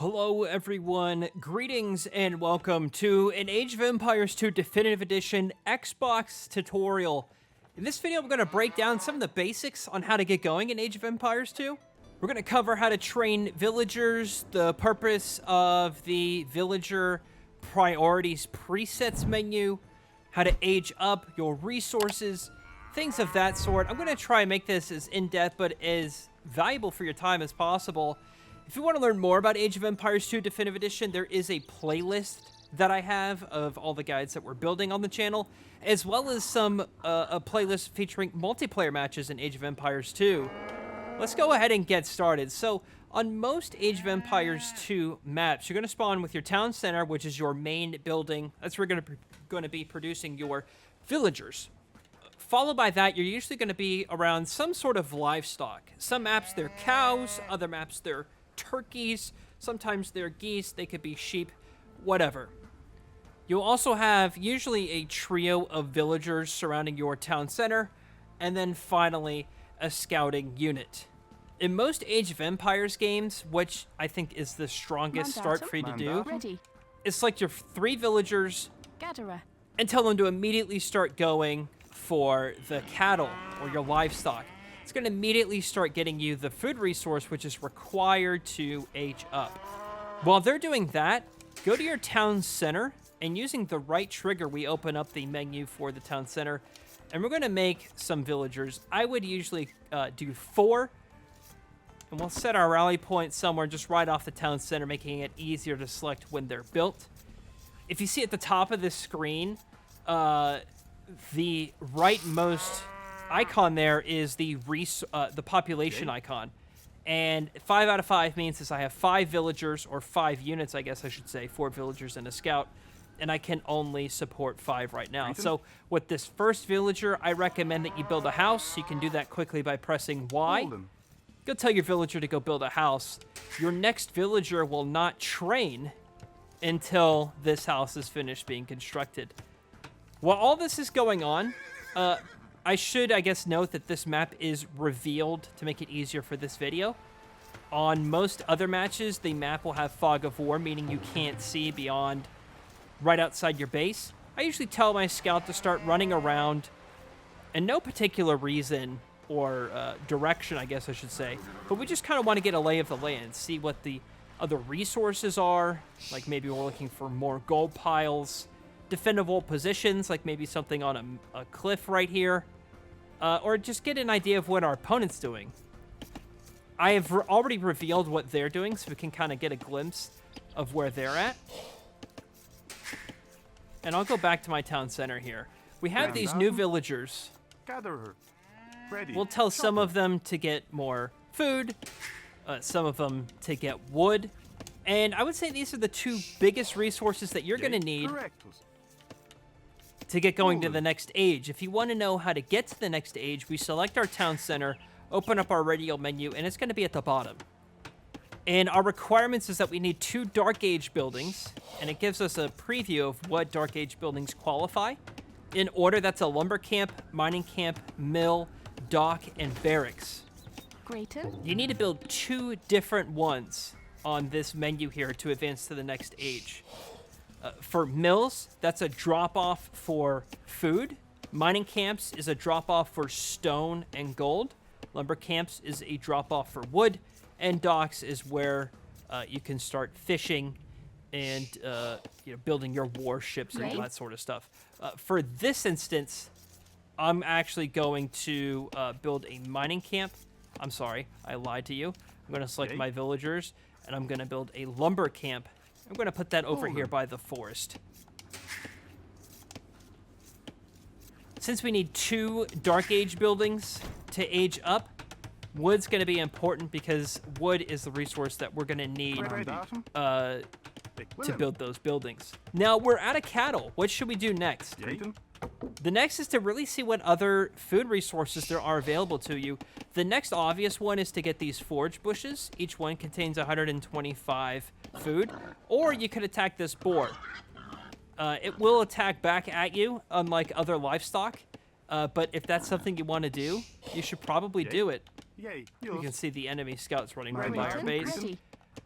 Hello everyone, greetings and welcome to an Age of Empires 2 Definitive Edition Xbox tutorial. In this video, I'm going to break down some of the basics on how to get going in Age of Empires 2. We're going to cover how to train villagers, the purpose of the villager priorities presets menu, how to age up your resources, things of that sort. I'm going to try and make this as in-depth but as valuable for your time as possible. If you want to learn more about Age of Empires 2 Definitive Edition, there is a playlist that I have of all the guides that we're building on the channel, as well as a playlist featuring multiplayer matches in Age of Empires 2. Let's go ahead and get started. So, on most Age of Empires 2 maps, you're going to spawn with your town center, which is your main building. That's where you're going to be producing your villagers. Followed by that, you're usually going to be around some sort of livestock. Some maps, they're cows. Other maps, they're turkeys, sometimes they're geese, they could be sheep, whatever. You'll also have usually a trio of villagers surrounding your town center, and then finally a scouting unit. In most Age of Empires games, which I think is the strongest start for you to do, it's like your 3 villagers and tell them to immediately start going for the cattle or your livestock. It's going to immediately start getting you the food resource, which is required to age up. While they're doing that, go to your town center, and using the right trigger, we open up the menu for the town center, and we're going to make some villagers. I would usually do 4, and we'll set our rally point somewhere just right off the town center, making it easier to select when they're built. If you see at the top of this screen, the rightmost icon there is the population icon, and 5 out of 5 means is I have 5 villagers, or 5 units, I guess I should say, 4 villagers and a scout, and I can only support 5 right now. So with this first villager, I recommend that you build a house. You can do that quickly by pressing Y. Go tell your villager to go build a house. Your next villager will not train until this house is finished being constructed. While all this is going on, I should, I guess, note that this map is revealed to make it easier for this video. On most other matches, the map will have fog of war, meaning you can't see beyond right outside your base. I usually tell my scout to start running around, and no particular reason or direction, I guess I should say, but we just kind of want to get a lay of the land, see what the other resources are, like maybe we're looking for more gold piles, defendable positions, like maybe something on a cliff right here, or just get an idea of what our opponent's doing. I have already revealed what they're doing, so we can kind of get a glimpse of where they're at. And I'll go back to my town center here. We have these new villagers. We'll tell some of them to get more food, some of them to get wood, and I would say these are the 2 biggest resources that you're going to need to get going to the next age. If you want to know how to get to the next age, we select our town center, open up our radial menu, and it's going to be at the bottom. And our requirements is that we need 2 Dark Age buildings, and it gives us a preview of what Dark Age buildings qualify. In order, that's a lumber camp, mining camp, mill, dock, and barracks. You need to build 2 different ones on this menu here to advance to the next age. For mills, that's a drop-off for food. Mining camps is a drop-off for stone and gold. Lumber camps is a drop-off for wood. And docks is where you can start fishing and building your warships and all that sort of stuff. For this instance, I'm actually going to build a mining camp. I'm sorry, I lied to you. I'm going to select my villagers, and I'm going to build a lumber camp. I'm going to put that over here by the forest. Since we need 2 Dark Age buildings to age up, wood's going to be important because wood is the resource that we're going to need to build those buildings. Now, we're out of cattle. What should we do next? The next is to really see what other food resources there are available to you. The next obvious one is to get these forage bushes. Each one contains 125 food. Or you could attack this boar. It will attack back at you, unlike other livestock. But if that's something you want to do, you should probably do it. You can see the enemy scouts running right by our base.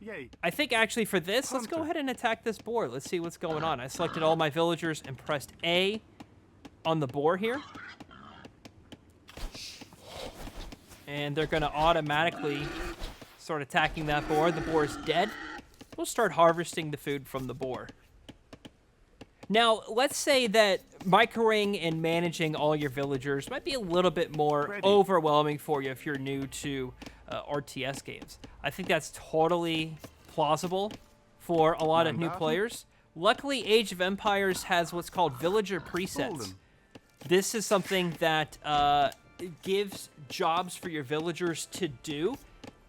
Yay. I think actually for this, let's go ahead and attack this boar. Let's see what's going on. I selected all my villagers and pressed A on the boar here. And they're going to automatically start attacking that boar. The boar is dead. We'll start harvesting the food from the boar. Now, let's say that microing and managing all your villagers might be a little bit more overwhelming for you if you're new to RTS games. I think that's totally plausible for a lot of new players. Luckily, Age of Empires has what's called villager presets. This is something that gives jobs for your villagers to do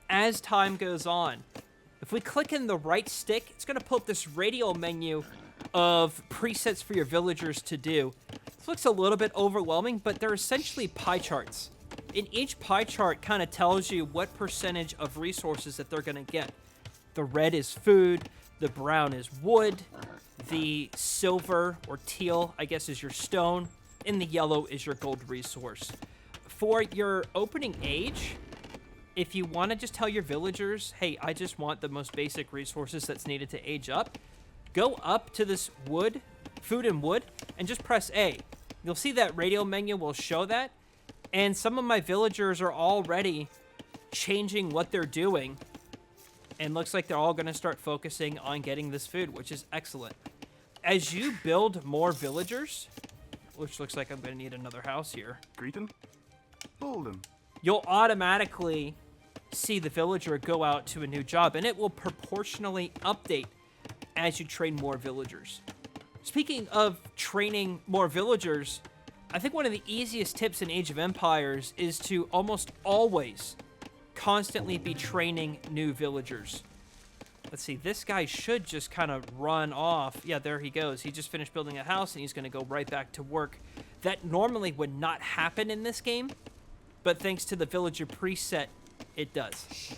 as time goes on. If we click in the right stick, it's going to pull up this radial menu of presets for your villagers to do. This looks a little bit overwhelming, but they're essentially pie charts. And each pie chart kind of tells you what percentage of resources that they're going to get. The red is food, the brown is wood, the silver or teal, I guess, is your stone, and the yellow is your gold resource. For your opening age, if you want to just tell your villagers, hey, I just want the most basic resources that's needed to age up, go up to this wood, food and wood, and just press A. You'll see that radial menu will show that, and some of my villagers are already changing what they're doing, and looks like they're all going to start focusing on getting this food, which is excellent. As you build more villagers, which looks like I'm going to need another house here. Greeting. Bolden. You'll automatically see the villager go out to a new job, and it will proportionally update as you train more villagers. Speaking of training more villagers, I think one of the easiest tips in Age of Empires is to almost always constantly be training new villagers. Let's see, this guy should just kind of run off. Yeah, there he goes. He just finished building a house, and he's going to go right back to work. That normally would not happen in this game, but thanks to the villager preset, it does.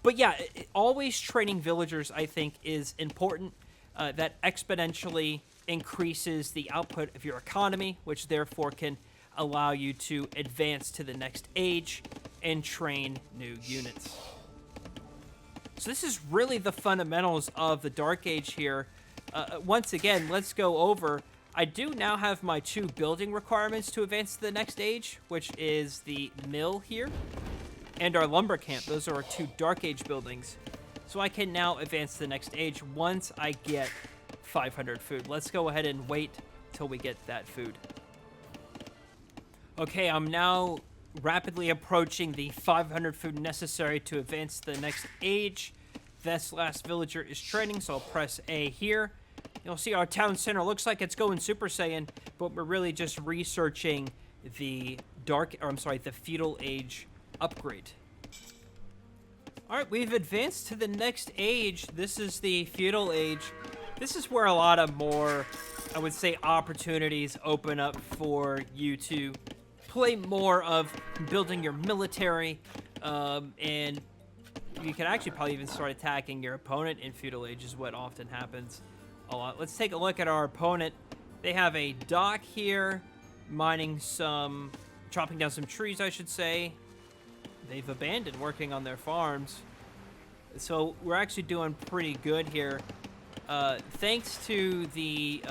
But yeah, always training villagers, I think, is important. That exponentially increases the output of your economy, which therefore can allow you to advance to the next age and train new units. So this is really the fundamentals of the Dark Age here. Once again, let's go over. I do now have my 2 building requirements to advance to the next age, which is the mill here and our lumber camp. Those are our 2 Dark Age buildings. So I can now advance to the next age once I get 500 food. Let's go ahead and wait till we get that food. Okay, I'm now rapidly approaching the 500 food necessary to advance to the next age. This last villager is training, so I'll press A here. You'll see our town center looks like it's going Super Saiyan, but we're really just researching the Feudal Age upgrade. All right, we've advanced to the next age. This is the Feudal Age. This is where a lot of more, I would say, opportunities open up for you to play more of building your military, and you can actually probably even start attacking your opponent in Feudal Age is what often happens a lot. Let's take a look at our opponent. They have a dock here, chopping down some trees, I should say. They've abandoned working on their farms. So we're actually doing pretty good here. Thanks to the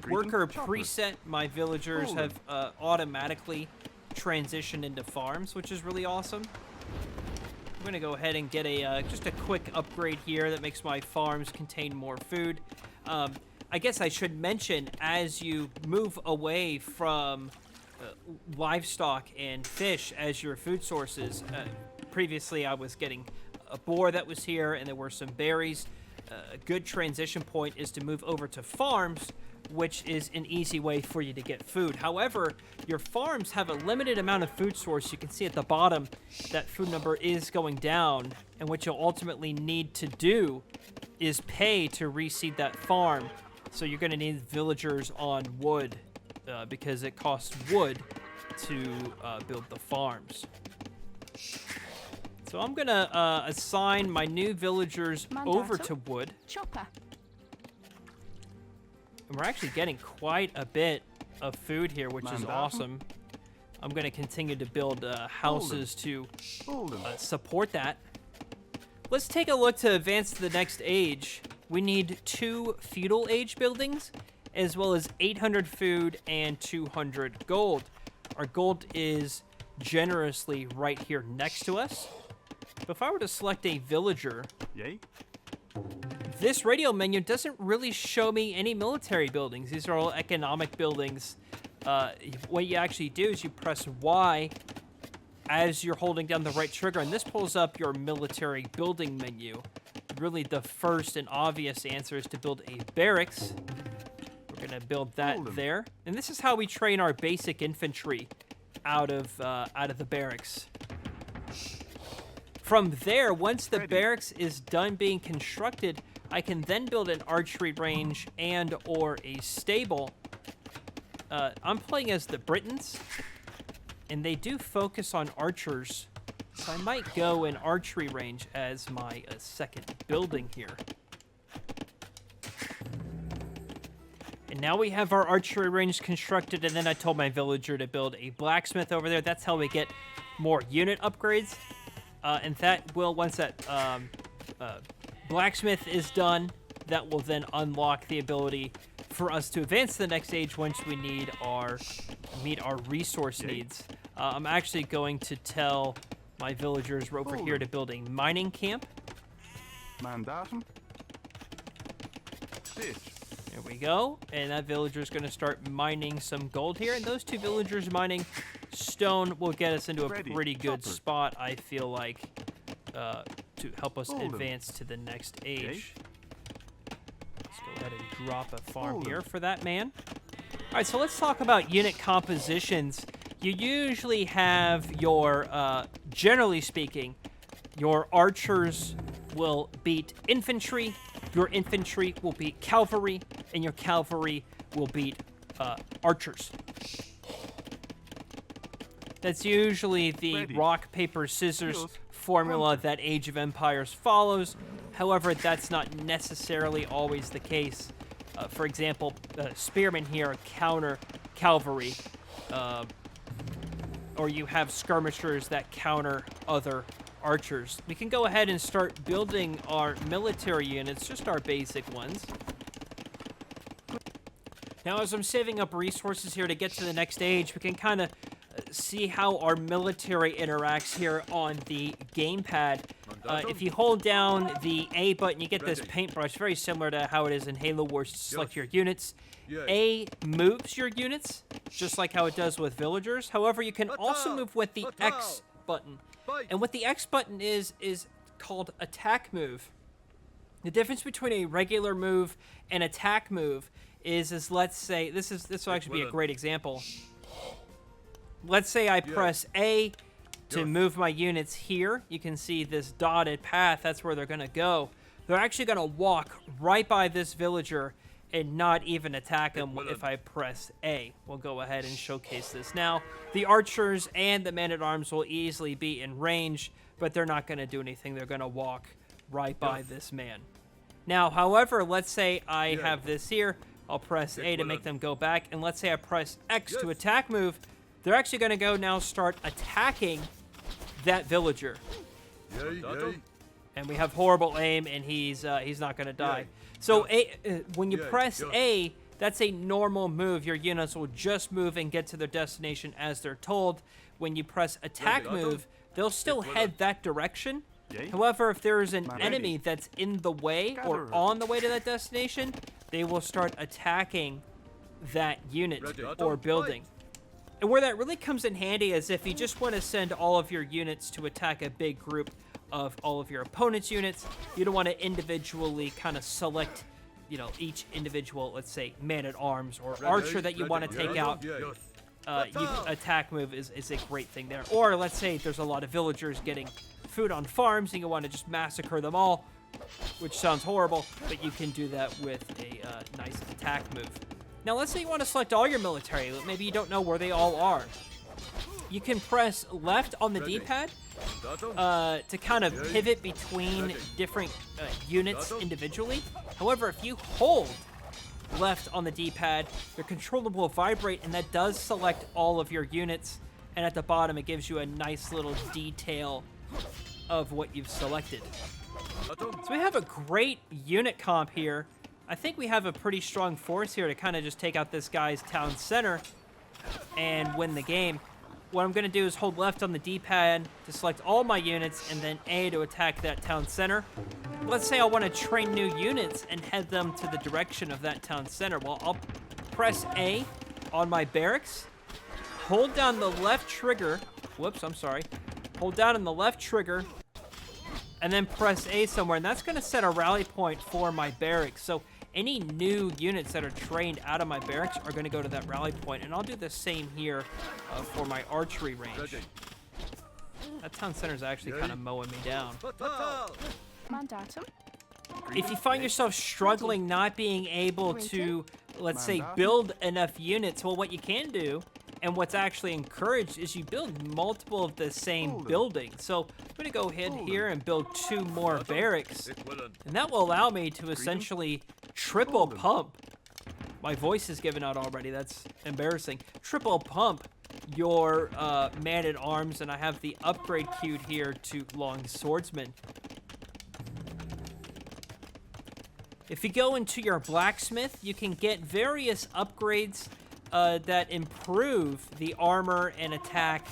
worker preset, my villagers have automatically transitioned into farms, which is really awesome. I'm going to go ahead and get just a quick upgrade here that makes my farms contain more food. I guess I should mention, as you move away from livestock and fish as your food sources, previously I was getting a boar that was here, and there were some berries. A good transition point is to move over to farms, which is an easy way for you to get food. However, your farms have a limited amount of food source. You can see at the bottom that food number is going down, and what you'll ultimately need to do is pay to reseed that farm. So you're going to need villagers on wood because it costs wood to build the farms. So I'm going to assign my new villagers over to wood. Chopper. And we're actually getting quite a bit of food here, which is awesome. I'm going to continue to build houses to support that. let's take a look to advance to the next age. We need 2 Feudal Age buildings, as well as 800 food and 200 gold. Our gold is generously right here next to us. But if I were to select a villager, Yay. this radio menu doesn't really show me any military buildings. These are all economic buildings. What you actually do is you press Y as you're holding down the right trigger, and this pulls up your military building menu. Really, the first and obvious answer is to build a barracks. We're gonna build that there, and this is how we train our basic infantry out of the barracks. From there, once the barracks is done being constructed, I can then build an archery range and or a stable. I'm playing as the Britons, and they do focus on archers, so I might go an archery range as my second building here. And now we have our archery range constructed, and then I told my villager to build a blacksmith over there. That's how we get more unit upgrades. And that will, once that blacksmith is done, that will then unlock the ability for us to advance to the next stage once we meet our resource needs. I'm actually going to tell my villagers we're over here to build a mining camp. Mandatum. Fish. There we go. And that villager is going to start mining some gold here. And those 2 villagers mining stone will get us into a pretty good spot, I feel like, to help us advance to the next age. Let's go ahead and drop a farm here for that man. All right, so let's talk about unit compositions. You usually have your, generally speaking, your archers will beat infantry, your infantry will beat cavalry, and your cavalry will beat archers. That's usually the rock, paper, scissors formula that Age of Empires follows. However, that's not necessarily always the case. For example, spearmen here counter cavalry, or you have skirmishers that counter other archers. We can go ahead and start building our military units, just our basic ones. Now, as I'm saving up resources here to get to the next age, we can kind of see how our military interacts here on the gamepad. If you hold down the A button, you get this paintbrush, very similar to how it is in Halo Wars to select your units. A moves your units, just like how it does with villagers. However, you can also move with the X button. And what the X button is called attack move. The difference between a regular move and attack move is let's say, this will actually be a great example. Let's say I press A to move my units here. You can see this dotted path. That's where they're going to go. They're actually going to walk right by this villager and not even attack him if I press A. We'll go ahead and showcase this now. The archers and the men-at-arms will easily be in range, but they're not going to do anything. They're going to walk right by this man. Now, however, let's say I have this here. I'll press A to make them go back, and let's say I press X to attack move. They're actually going to go now start attacking that villager. And we have horrible aim, and he's not going to die. So when you press A, that's a normal move. Your units will just move and get to their destination as they're told. When you press attack move, they'll still head that direction. However, if there is an enemy that's in the way or on the way to that destination, they will start attacking that unit or building. And where that really comes in handy is if you just want to send all of your units to attack a big group of all of your opponent's units. You don't want to individually kind of select, each individual, let's say, man-at-arms or archer that you want to take out. Attack move is a great thing there. Or let's say there's a lot of villagers getting food on farms and you want to just massacre them all, which sounds horrible, but you can do that with a nice attack move. Now, let's say you want to select all your military. Maybe you don't know where they all are. You can press left on the D-pad to kind of pivot between different units individually. However, if you hold left on the D-pad, your controller will vibrate, and that does select all of your units. And at the bottom, it gives you a nice little detail of what you've selected. So we have a great unit comp here. I think we have a pretty strong force here to kind of just take out this guy's town center and win the game. What I'm going to do is hold left on the D-pad to select all my units and then A to attack that town center. Let's say I want to train new units and head them to the direction of that town center. Well, I'll press A on my barracks, hold down the left trigger. Whoops, I'm sorry. Hold down on the left trigger and then press A somewhere, and that's going to set a rally point for my barracks. So any new units that are trained out of my barracks are going to go to that rally point, and I'll do the same here for my archery range. That town center is actually kind of mowing me down. If you find yourself struggling not being able to, let's say, build enough units, well, what you can do, and what's actually encouraged, is you build multiple of the same buildings. So I'm going to go ahead here and build 2 more barracks, and that will allow me to essentially triple pump. My voice is giving out already. That's embarrassing. Triple pump your man-at-arms, and I have the upgrade queued here to long swordsman. If you go into your blacksmith, you can get various upgrades that improve the armor and attack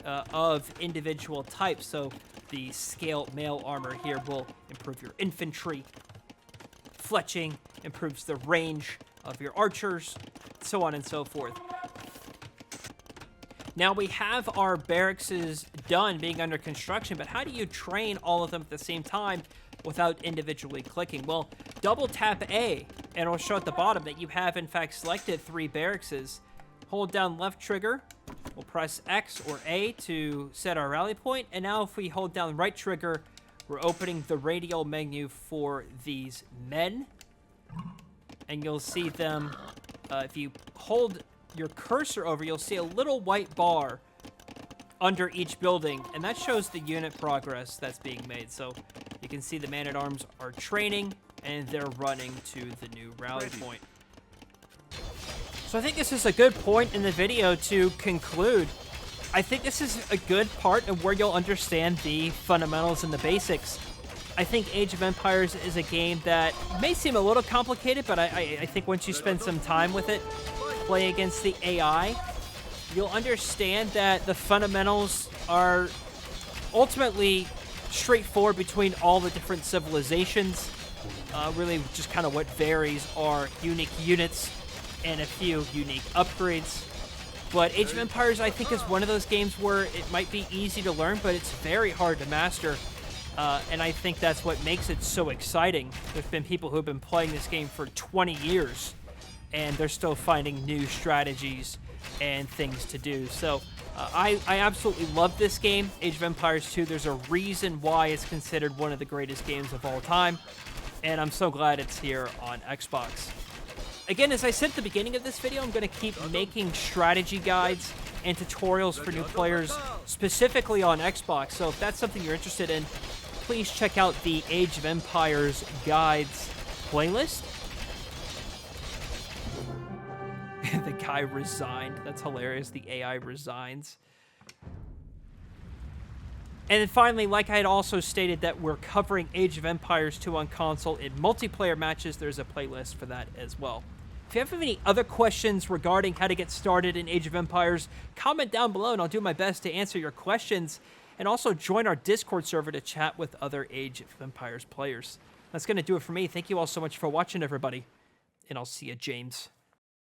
of individual types. So the scaled mail armor here will improve your infantry. Fletching improves the range of your archers, so on and so forth. Now we have our barracks done, being under construction, but how do you train all of them at the same time without individually clicking? Well, double tap A, and it'll show at the bottom that you have, in fact, selected 3 barracks. Hold down left trigger, we'll press X or A to set our rally point, and now if we hold down right trigger, we're opening the radial menu for these men, and you'll see them, if you hold your cursor over, you'll see a little white bar under each building, and that shows the unit progress that's being made. So you can see the man-at-arms are training, and they're running to the new rally point. So I think this is a good point in the video to conclude. I think this is a good part of where you'll understand the fundamentals and the basics. I think Age of Empires is a game that may seem a little complicated, but I think once you spend some time with it, play against the AI, you'll understand that the fundamentals are ultimately straightforward between all the different civilizations. Really just kind of what varies are unique units and a few unique upgrades. But Age of Empires, I think, is one of those games where it might be easy to learn, but it's very hard to master. And I think that's what makes it so exciting. There's been people who have been playing this game for 20 years, and they're still finding new strategies and things to do. So I absolutely love this game, Age of Empires 2. There's a reason why it's considered one of the greatest games of all time, and I'm so glad it's here on Xbox. Again, as I said at the beginning of this video, I'm going to keep making strategy guides and tutorials for new players, specifically on Xbox. So if that's something you're interested in, please check out the Age of Empires guides playlist. The guy resigned. That's hilarious. The AI resigns. And then finally, like I had also stated, that we're covering Age of Empires 2 on console in multiplayer matches. There's a playlist for that as well. If you have any other questions regarding how to get started in Age of Empires, comment down below and I'll do my best to answer your questions. And also join our Discord server to chat with other Age of Empires players. That's going to do it for me. Thank you all so much for watching, everybody. And I'll see you, James.